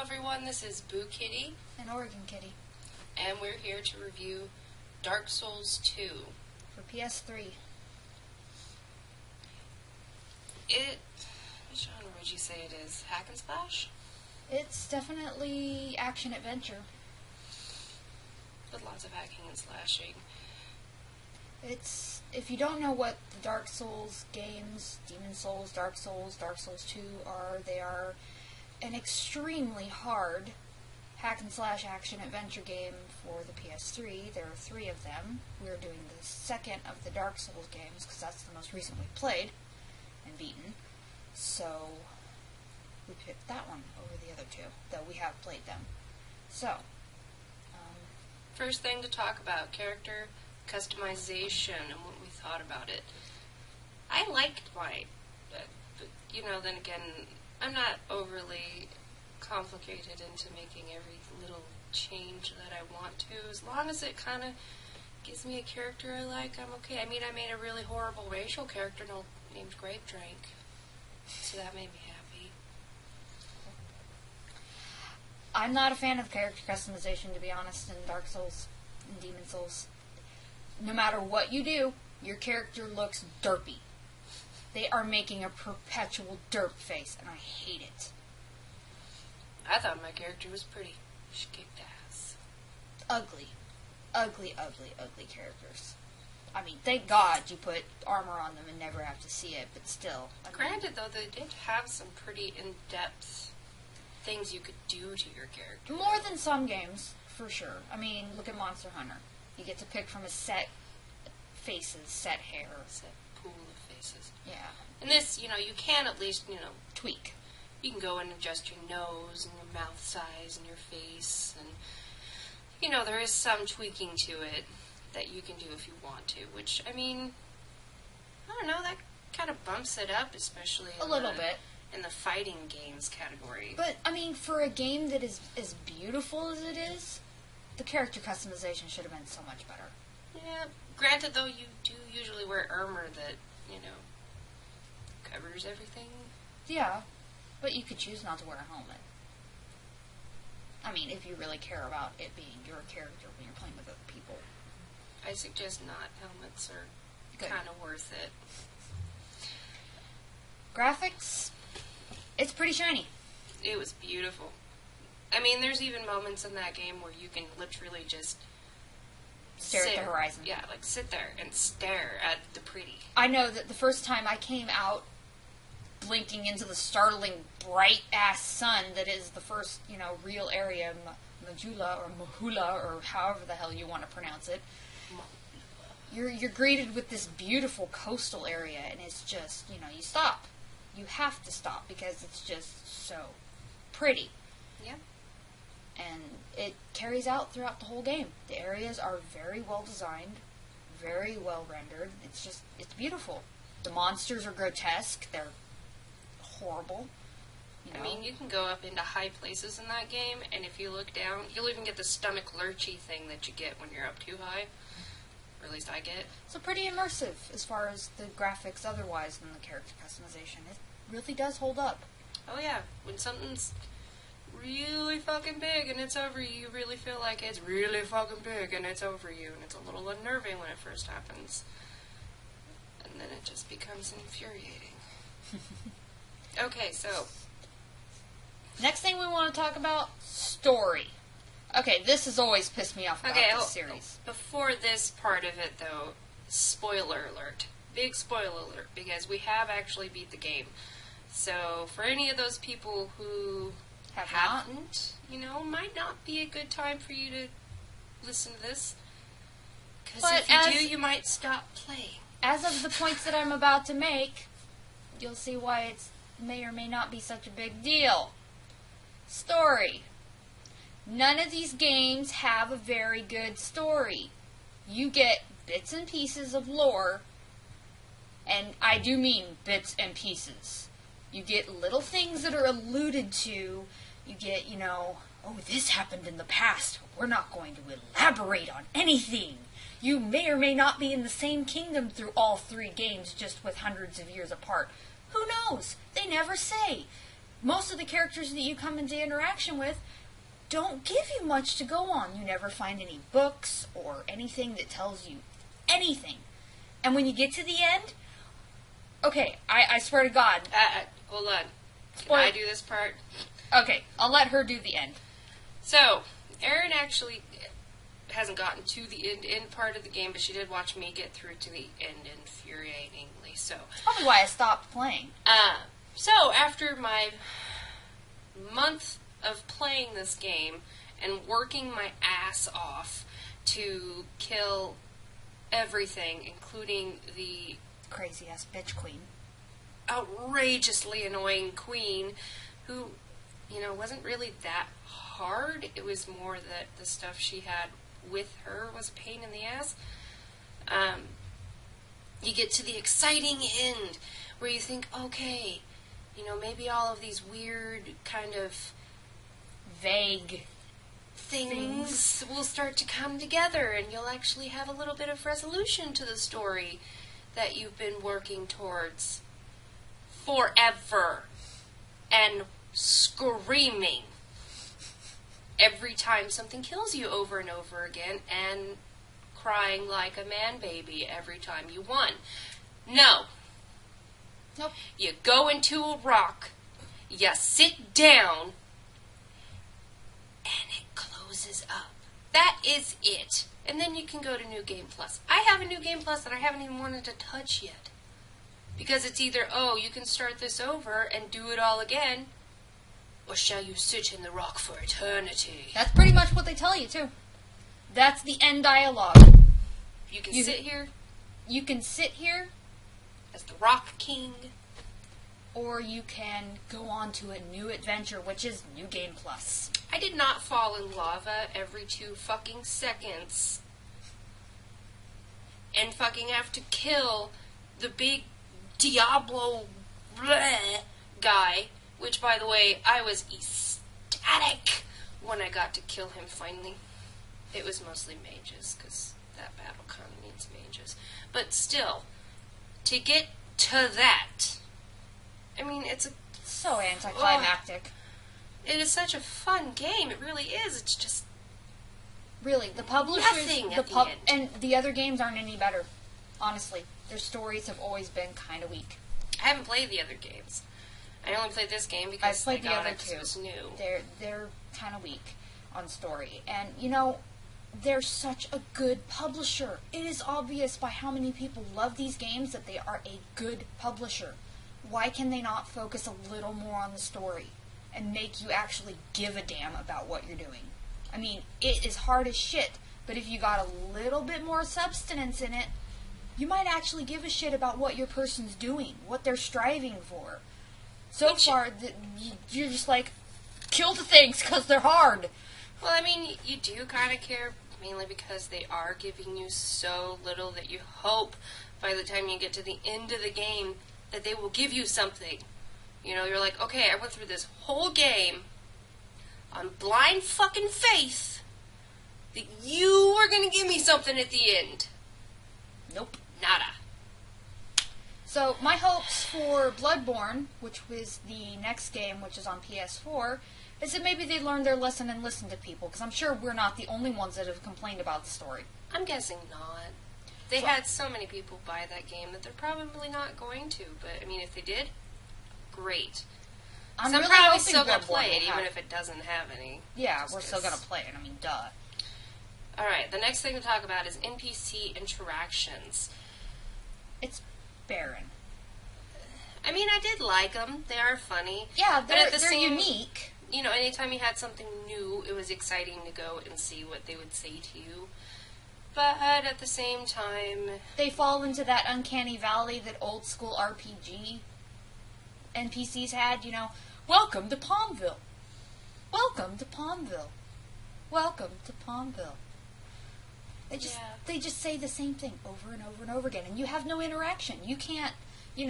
everyone, this is Boo Kitty, and Oregon Kitty, and we're here to review Dark Souls 2. for PS3. Which genre would you say it is? Hack and slash? It's definitely action-adventure. With lots of hacking and slashing. It's, if you don't know what the Dark Souls games, Demon Souls, Dark Souls 2 are, they are an extremely hard hack-and-slash action-adventure game for the PS3. There are 3 of them. We're doing the second of the Dark Souls games, because that's the most recent we've played and beaten. So, we picked that one over the other 2, though we have played them. So, first thing to talk about, character customization and what we thought about it. I liked mine, but then again, I'm not overly complicated into making every little change that I want to. As long as it kind of gives me a character I like, I'm okay. I mean, I made a really horrible racial character named Grape Drink, so that made me happy. I'm not a fan of character customization, to be honest, in Dark Souls and Demon Souls. No matter what you do, your character looks derpy. They are making a perpetual derp face, and I hate it. I thought my character was pretty. She kicked ass. Ugly. Ugly characters. I mean, thank God you put armor on them and never have to see it, but still. Granted, though, they did have some pretty in-depth things you could do to your character. More than some games, for sure. I mean, look at Monster Hunter. You get to pick from a set faces, set hair. Set pool of faces. Yeah. And this, you can at least, tweak. You can go and adjust your nose and your mouth size and your face. And, there is some tweaking to it that you can do if you want to. Which, I mean, I don't know, that kind of bumps it up, especially a little bit. In the fighting games category. But, I mean, for a game that is as beautiful as it is, the character customization should have been so much better. Yeah, granted, though, you do usually wear armor that, covers everything. Yeah, but you could choose not to wear a helmet. I mean, if you really care about it being your character when you're playing with other people. I suggest not. Helmets are kind of worth it. Graphics, it's pretty shiny. It was beautiful. I mean, there's even moments in that game where you can literally just stare at the horizon. Yeah, sit there and stare at the pretty. I know that the first time I came out blinking into the startling bright-ass sun that is the first, real area, Majula or Mahula or however the hell you want to pronounce it, you're greeted with this beautiful coastal area, and it's just, you stop. You have to stop because it's just so pretty. Yeah. And it carries out throughout the whole game. The areas are very well designed, very well rendered. It's beautiful. The monsters are grotesque. They're horrible. I mean, you can go up into high places in that game, and if you look down, you'll even get the stomach lurchy thing that you get when you're up too high. Or at least I get. So pretty immersive as far as the graphics otherwise than the character customization. It really does hold up. Oh yeah, when something's really fucking big and it's over you really feel like it's really fucking big and it's over you, and it's a little unnerving when it first happens. And then it just becomes infuriating. Okay, so next thing we want to talk about, story. Okay, this has always pissed me off about this series. Before this part of it, though, spoiler alert. Big spoiler alert, because we have actually beat the game. So, for any of those people who haven't, might not be a good time for you to listen to this. Because if you do, you might stop playing. As of the points that I'm about to make, you'll see why it may or may not be such a big deal. Story. None of these games have a very good story. You get bits and pieces of lore, and I do mean bits and pieces. You get little things that are alluded to. You get, oh, this happened in the past. We're not going to elaborate on anything. You may or may not be in the same kingdom through all 3 games, just with hundreds of years apart. Who knows? They never say. most of the characters that you come into interaction with don't give you much to go on. You never find any books or anything that tells you anything. And when you get to the end, okay, I swear to God. Hold on. Can I do this part? Okay, I'll let her do the end. So, Erin actually hasn't gotten to the end part of the game, but she did watch me get through to the end infuriatingly. So, that's probably why I stopped playing. So after my month of playing this game and working my ass off to kill everything, including the crazy ass bitch queen, outrageously annoying queen, who, wasn't really that hard. It was more that the stuff she had with her was a pain in the ass. You get to the exciting end where you think, okay, maybe all of these weird kind of vague things will start to come together and you'll actually have a little bit of resolution to the story that you've been working towards forever and screaming every time something kills you over and over again and crying like a man baby every time you won. No. Nope. You go into a rock, you sit down, and it closes up. That is it. And then you can go to New Game Plus. I have a New Game Plus that I haven't even wanted to touch yet. Because it's either, you can start this over and do it all again, or shall you sit in the rock for eternity? That's pretty much what they tell you, too. That's the end dialogue. You can sit here. You can sit here as the Rock King. Or you can go on to a new adventure, which is New Game Plus. I did not fall in lava every 2 fucking seconds. And fucking have to kill the big Diablo bleh guy. Which, by the way, I was ecstatic when I got to kill him finally. It was mostly mages, because that battle kind of needs mages. But still, to get to that, I mean, it's so anticlimactic. It is such a fun game. It really is. It's just really the publishers, nothing at the end. And the other games aren't any better. Honestly, their stories have always been kind of weak. I haven't played the other games. I only played this game because I played the other two. It was new. They're kind of weak on story, and they're such a good publisher. It is obvious by how many people love these games that they are a good publisher. Why can they not focus a little more on the story and make you actually give a damn about what you're doing? I mean, it is hard as shit, but if you got a little bit more substance in it, you might actually give a shit about what your person's doing, what they're striving for. So far, you're just like, kill the things because they're hard. Well, I mean, you do kind of care, mainly because they are giving you so little that you hope by the time you get to the end of the game that they will give you something. You're like, okay, I went through this whole game on blind fucking faith that you were going to give me something at the end. Nope. Nada. So, my hopes for Bloodborne, which was the next game, which is on PS4, is that maybe they learn their lesson and listen to people, because I'm sure we're not the only ones that have complained about the story. I'm guessing not. They had so many people buy that game that they're probably not going to, but, I mean, if they did, great. I'm really probably still going to play it, even if it doesn't have any. Yeah, we're still going to play it. I mean, duh. Alright, the next thing to talk about is NPC interactions. It's barren. I mean, I did like them. They are funny. Yeah, they're unique. Anytime you had something new, it was exciting to go and see what they would say to you. But at the same time, they fall into that uncanny valley that old school RPG NPCs had. Welcome to Palmville. Welcome to Palmville. Welcome to Palmville. They just say the same thing over and over and over again, and you have no interaction. You can't, you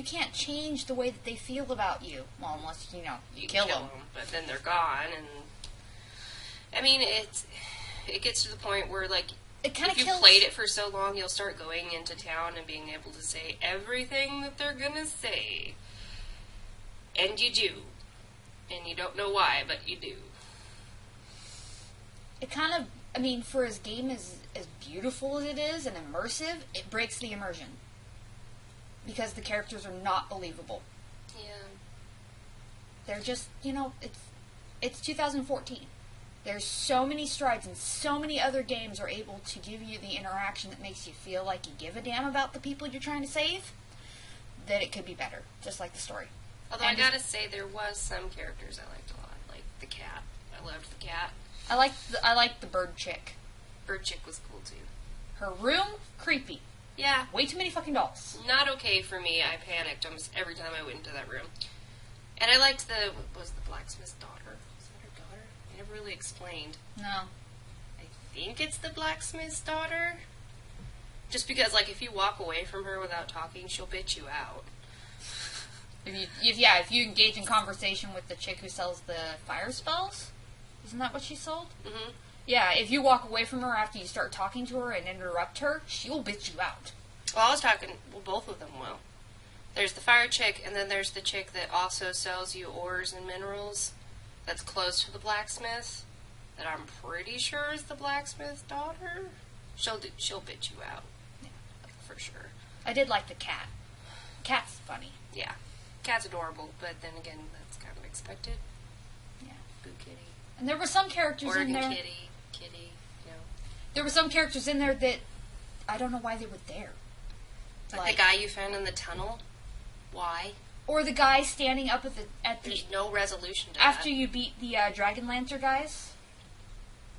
can't change the way that they feel about you. Well, unless, you kill them. But then they're gone, and I mean, it gets to the point where, like, if you've played it for so long, you'll start going into town and being able to say everything that they're gonna say. And you do. And you don't know why, but you do. It kind of, I mean, for his game as beautiful as it is and immersive, it breaks the immersion. Because the characters are not believable. Yeah. They're just, it's 2014. There's so many strides and so many other games are able to give you the interaction that makes you feel like you give a damn about the people you're trying to save, that it could be better, just like the story. Although I gotta say, there was some characters I liked a lot, like the cat. I loved the cat. I like the bird chick. Bird chick was cool too. Her room, creepy. Yeah. Way too many fucking dolls. Not okay for me. I panicked almost every time I went into that room. And I liked what was the blacksmith's daughter? Was that her daughter? I never really explained. No. I think it's the blacksmith's daughter. Just because, like, if you walk away from her without talking, she'll bitch you out. If you engage in conversation with the chick who sells the fire spells, isn't that what she sold? Mm-hmm. Yeah, if you walk away from her after you start talking to her and interrupt her, she'll bitch you out. Well, I was talking, both of them will. There's the fire chick, and then there's the chick that also sells you ores and minerals that's close to the blacksmith, that I'm pretty sure is the blacksmith's daughter. She'll bitch you out. Yeah. For sure. I did like the cat. Cat's funny. Yeah. Cat's adorable, but then again, that's kind of expected. Yeah. Boo kitty. And there were some characters Oregon in there. kitty, There were some characters in there that I don't know why they were there. Like the guy you found in the tunnel. Why? Or the guy standing up There's no resolution to after that. you beat the Dragon Lancer guys.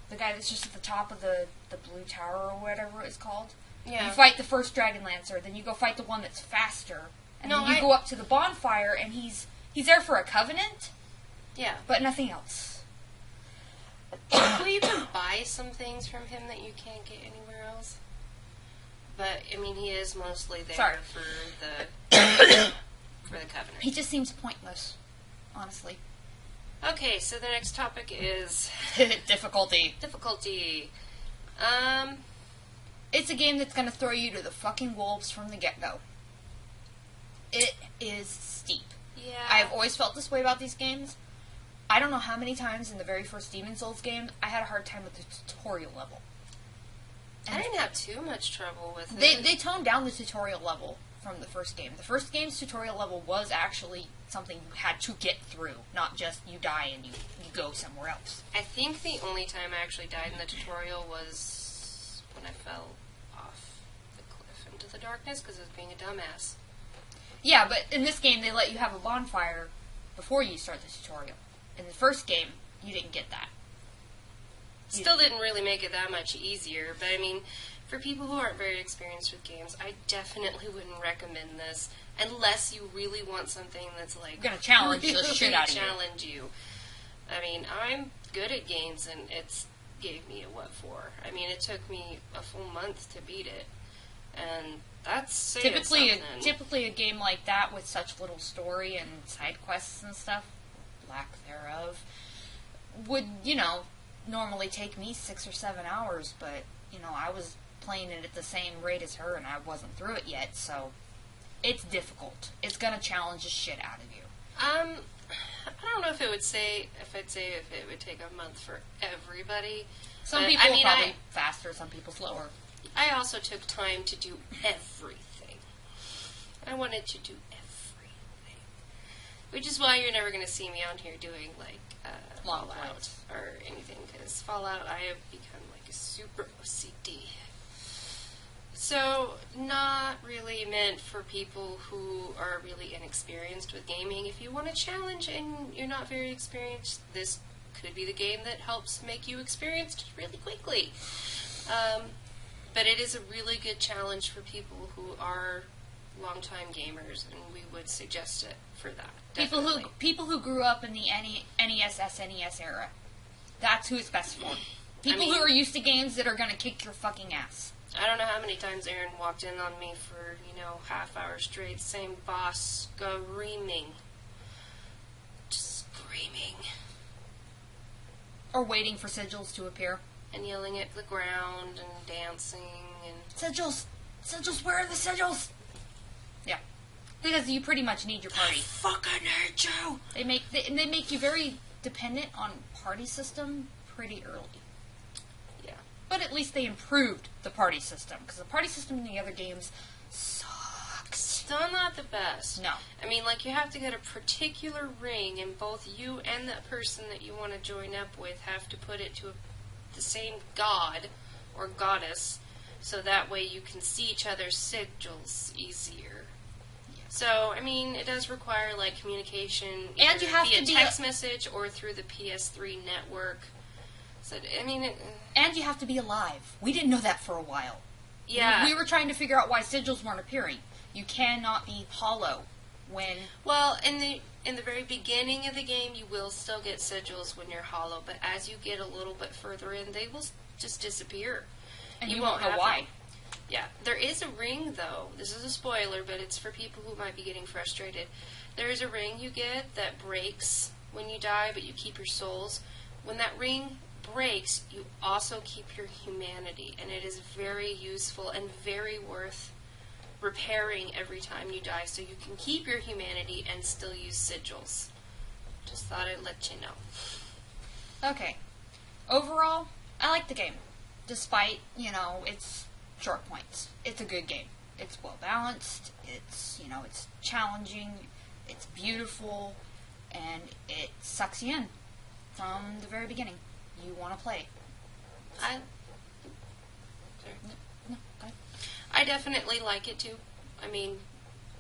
The guy that's just at the top of the blue tower or whatever it's called. Yeah. You fight the first Dragon Lancer, then you go fight the one that's faster, and then you go up to the bonfire, and he's there for a covenant. Yeah. But nothing else. Well, you can buy some things from him that you can't get anywhere else. But I mean, he is mostly there for the covenant. He just seems pointless, honestly. Okay, so the next topic is Difficulty. difficulty. It's a game that's going to throw you to the fucking wolves from the get-go. It is steep. Yeah. I've always felt this way about these games. I don't know how many times in the very first Demon's Souls game I had a hard time with the tutorial level. I didn't have too much trouble with it. They toned down the tutorial level from the first game. The first game's tutorial level was actually something you had to get through, not just you die and you go somewhere else. I think the only time I actually died in the tutorial was when I fell off the cliff into the darkness because I was being a dumbass. Yeah, but in this game they let you have a bonfire before you start the tutorial. In the first game, you didn't get that. Still didn't really make it that much easier, but I mean, for people who aren't very experienced with games, I definitely wouldn't recommend this unless you really want something that's like gonna challenge the shit out of you. challenge you. I mean, I'm good at games, and it's gave me a what for. I mean, it took me a full month to beat it, and that's saying typically a game like that with such little story and side quests and stuff, lack thereof, would normally take me 6 or 7 hours, but I was playing it at the same rate as her, and I wasn't through it yet, so it's difficult. It's gonna challenge the shit out of you. I don't know if it would take a month for everybody. Some people probably faster, some people slower. I also took time to do everything. I wanted to do everything, which is why you're never going to see me on here doing like Long Fallout plays. or anything. Because Fallout, I have become like a super OCD. So, not really meant for people who are really inexperienced with gaming. If you want a challenge and you're not very experienced, this could be the game that helps make you experienced really quickly. But it is a really good challenge for people who are longtime gamers, and we would suggest it for that. Definitely. People who grew up in the NES, SNES era. That's who it's best for. People who are used to games that are going to kick your fucking ass. I don't know how many times Aaron walked in on me for, half hour straight, same boss, screaming. Just screaming. Or waiting for sigils to appear. And yelling at the ground and dancing and... Sigils! Sigils, where are the sigils? Yeah. Because you pretty much need your party. Fucking hate you! They make you very dependent on party system pretty early. Yeah. But at least they improved the party system, because the party system in the other games sucks. Still not the best. No. I mean, like, you have to get a particular ring, and both you and the person that you want to join up with have to put it to the same god or goddess, so that way you can see each other's sigils easier. So, I mean, it does require, like, communication And you have via to be text message or through the PS3 network. So, I mean, And you have to be alive. We didn't know that for a while. yeah. We were trying to figure out why sigils weren't appearing. You cannot be hollow when... Well, in the very beginning of the game, you will still get sigils when you're hollow, but as you get a little bit further in, they will just disappear. And you won't know have why. them. Yeah, there is a ring, though. This is a spoiler, but it's for people who might be getting frustrated. There is a ring you get that breaks when you die, but you keep your souls. When that ring breaks, you also keep your humanity, and it is very useful and very worth repairing every time you die, so you can keep your humanity and still use sigils. Just thought I'd let you know. Okay. Overall, I like the game. Despite, its short points. It's a good game. It's well balanced. It's challenging. It's beautiful. And it sucks you in from the very beginning. You want to play. Sorry. No, go ahead. I definitely like it too. I mean,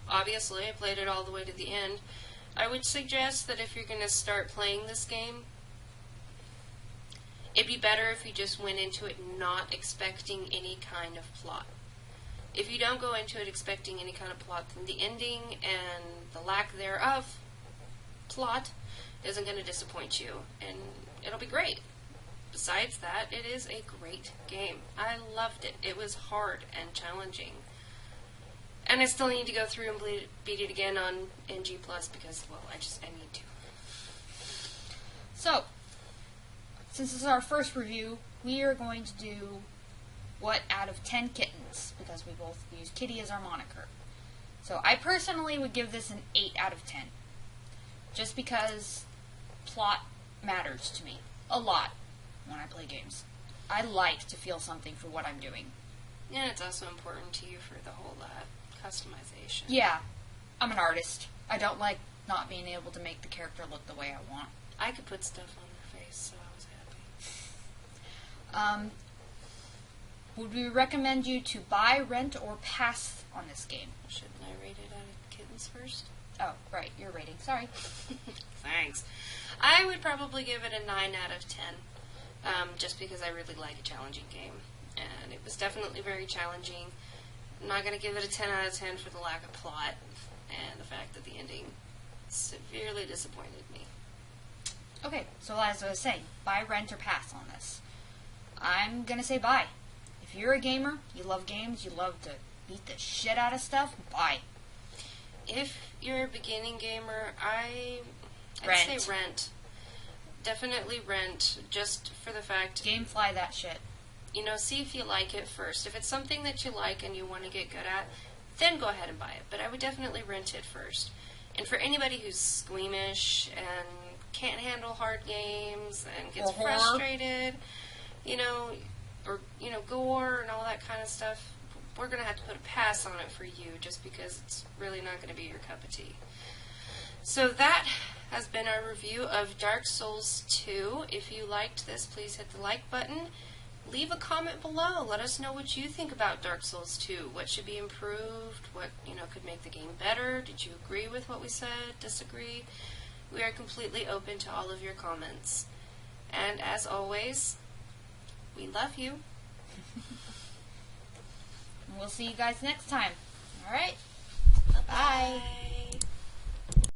obviously, I played it all the way to the end. I would suggest that if you're going to start playing this game, it'd be better if you just went into it not expecting any kind of plot. If you don't go into it expecting any kind of plot, then the ending and the lack thereof plot isn't going to disappoint you, and it'll be great. Besides that, it is a great game. I loved it. It was hard and challenging. And I still need to go through and beat it again on NG Plus because, well, I need to. So, since this is our first review, we are going to do what out of 10 kittens, because we both use Kitty as our moniker. So I personally would give this an 8 out of 10. Just because plot matters to me a lot when I play games. I like to feel something for what I'm doing. And it's also important to you for the whole customization. Yeah, I'm an artist. I don't like not being able to make the character look the way I want. I could put stuff on their face, so I was happy. Would we recommend you to buy, rent, or pass on this game? Shouldn't I rate it out of kittens first? Oh, right, your rating. Sorry. Thanks. I would probably give it a 9 out of 10, just because I really like a challenging game. And it was definitely very challenging. I'm not going to give it a 10 out of 10 for the lack of plot and the fact that the ending severely disappointed me. Okay, so as I was saying, buy, rent, or pass on this. I'm going to say buy. If you're a gamer, you love games, you love to beat the shit out of stuff, buy. If you're a beginning gamer, I'd Rent. say rent. Definitely rent, just for the fact, Gamefly that shit. See if you like it first. If it's something that you like and you want to get good at, then go ahead and buy it. But I would definitely rent it first. And for anybody who's squeamish and can't handle hard games and gets Or horror. frustrated, or gore and all that kind of stuff, we're going to have to put a pass on it for you just because it's really not going to be your cup of tea. So that has been our review of Dark Souls 2. If you liked this, please hit the like button. Leave a comment below. Let us know what you think about Dark Souls 2. What should be improved? What, could make the game better? Did you agree with what we said? Disagree? We are completely open to all of your comments. And as always, we love you. We'll see you guys next time. Alright? Bye.